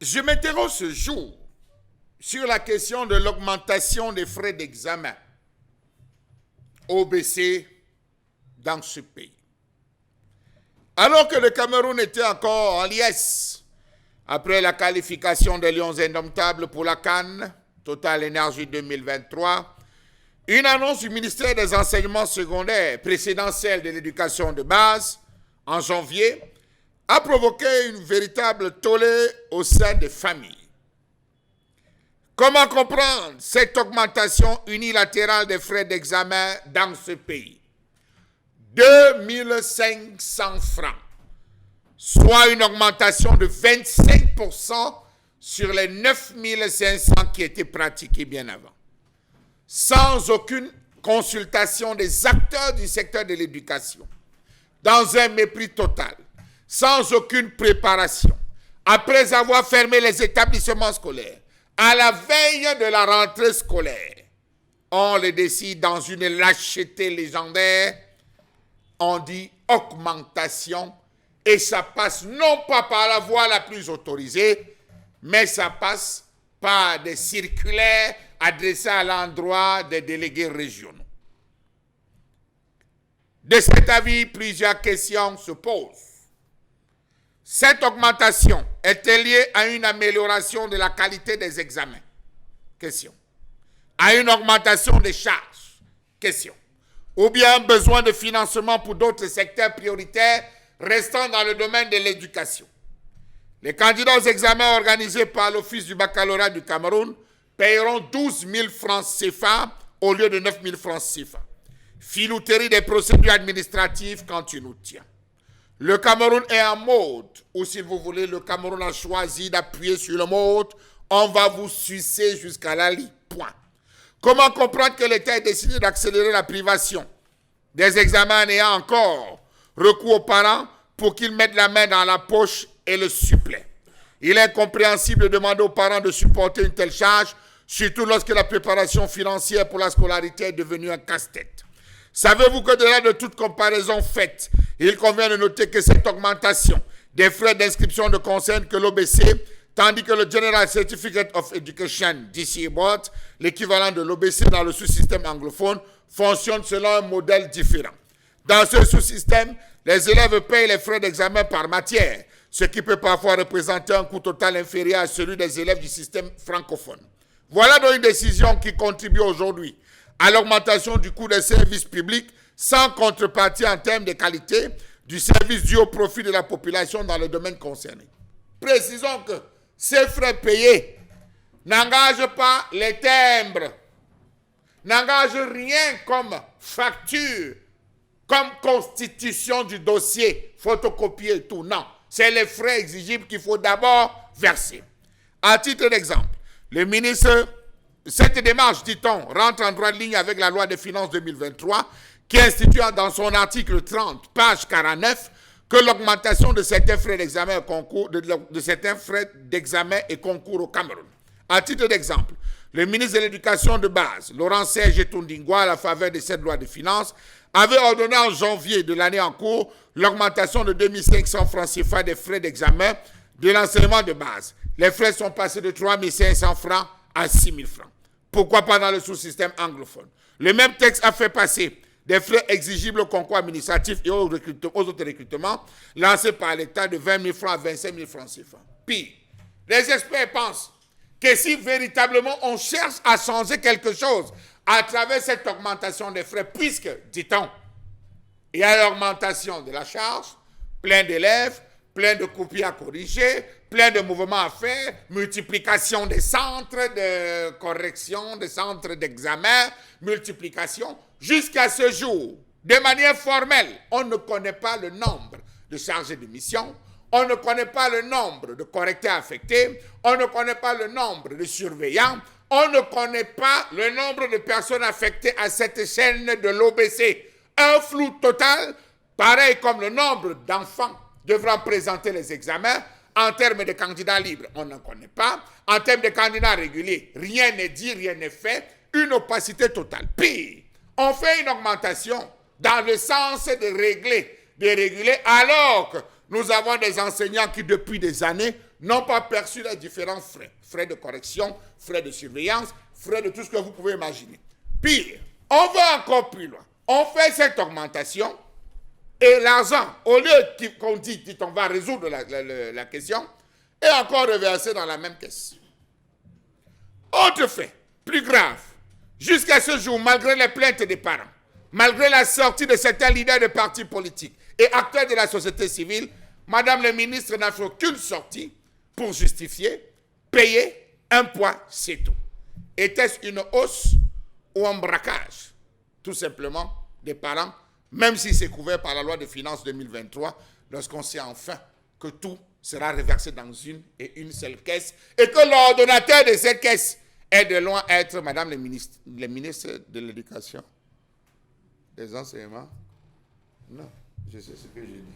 je m'interroge ce jour sur la question de l'augmentation des frais d'examen OBC dans ce pays. Alors que le Cameroun était encore en liesse après la qualification des Lions indomptables pour la CAN, Total Énergie 2023, une annonce du ministère des Enseignements secondaires précédant celle de l'éducation de base en janvier a provoqué une véritable tollée au sein des familles. Comment comprendre cette augmentation unilatérale des frais d'examen dans ce pays? 2500 francs, soit une augmentation de 25% sur les 9500 qui étaient pratiqués bien avant, sans aucune consultation des acteurs du secteur de l'éducation, dans un mépris total, sans aucune préparation, après avoir fermé les établissements scolaires, à la veille de la rentrée scolaire. On le décide dans une lâcheté légendaire, on dit augmentation, et ça passe non pas par la voie la plus autorisée, mais ça passe par des circulaires adressés à l'endroit des délégués régionaux. De cet avis, plusieurs questions se posent. Cette augmentation est-elle liée à une amélioration de la qualité des examens? Question. À une augmentation des charges? Question. Ou bien un besoin de financement pour d'autres secteurs prioritaires restant dans le domaine de l'éducation? Les candidats aux examens organisés par l'Office du baccalauréat du Cameroun paieront 12 000 francs CFA au lieu de 9 000 francs CFA. Filouterie des procédures administratives quand tu nous tiens. Le Cameroun est en mode, ou si vous voulez, le Cameroun a choisi d'appuyer sur le mode, on va vous sucer jusqu'à la lie, point. Comment comprendre que l'État a décidé d'accélérer la privation des examens en ayant encore recours aux parents pour qu'ils mettent la main dans la poche et le suppléent? Il est incompréhensible de demander aux parents de supporter une telle charge, surtout lorsque la préparation financière pour la scolarité est devenue un casse-tête. Savez-vous que de là de toute comparaison faite, il convient de noter que cette augmentation des frais d'inscription ne concerne que l'OBC, tandis que le General Certificate of Education (DCE Board), l'équivalent de l'OBC dans le sous-système anglophone, fonctionne selon un modèle différent. Dans ce sous-système, les élèves payent les frais d'examen par matière, ce qui peut parfois représenter un coût total inférieur à celui des élèves du système francophone. Voilà donc une décision qui contribue aujourd'hui à l'augmentation du coût des services publics sans contrepartie en termes de qualité du service dû au profit de la population dans le domaine concerné. Précisons que ces frais payés n'engagent pas les timbres, n'engagent rien comme facture, comme constitution du dossier, photocopier et tout. Non, c'est les frais exigibles qu'il faut d'abord verser. À titre d'exemple, le ministre, cette démarche, dit-on, rentre en droite ligne avec la loi des finances 2023 qui institue dans son article 30, page 49, que l'augmentation de certains frais d'examen et concours, et concours au Cameroun. À titre d'exemple, le ministre de l'Éducation de base, Laurent Serge Toundingwa, à la faveur de cette loi de finances, avait ordonné en janvier de l'année en cours l'augmentation de 2500 francs CFA des frais d'examen de l'enseignement de base. Les frais sont passés de 3500 francs à 6000 francs. Pourquoi pas dans le sous-système anglophone? Le même texte a fait passer des frais exigibles au concours administratif et aux autres recrutements lancés par l'État de 20 000 francs à 25 000 francs CFA. Pire, les experts pensent que si véritablement on cherche à changer quelque chose à travers cette augmentation des frais, puisque, dit-on, il y a l'augmentation de la charge, plein d'élèves, plein de copies à corriger, plein de mouvements à faire, multiplication des centres de correction, des centres d'examen, multiplication, jusqu'à ce jour, de manière formelle, on ne connaît pas le nombre de chargés de mission, on ne connaît pas le nombre de correcteurs affectés, on ne connaît pas le nombre de surveillants, on ne connaît pas le nombre de personnes affectées à cette chaîne de l'OBC. Un flou total, pareil comme le nombre d'enfants devant présenter les examens. En termes de candidats libres, on n'en connaît pas. En termes de candidats réguliers, rien n'est dit, rien n'est fait. Une opacité totale. Pire, on fait une augmentation dans le sens de réguler, alors que nous avons des enseignants qui, depuis des années, n'ont pas perçu les différents frais. Frais de correction, frais de surveillance, frais de tout ce que vous pouvez imaginer. Pire, on va encore plus loin. On fait cette augmentation et l'argent, au lieu qu'on dit on va résoudre la question, est encore reversé dans la même caisse. Autre fait, plus grave, jusqu'à ce jour, malgré les plaintes des parents, malgré la sortie de certains leaders de partis politiques et acteurs de la société civile, Madame le ministre n'a fait aucune sortie pour justifier, payer un poids, c'est tout. Était-ce une hausse ou un braquage, tout simplement, des parents, même si c'est couvert par la loi de finances 2023, lorsqu'on sait enfin que tout sera reversé dans une et une seule caisse et que l'ordonnateur de cette caisse est de loin être Madame le ministre de l'Éducation, des enseignements. Non, je sais ce que j'ai dit.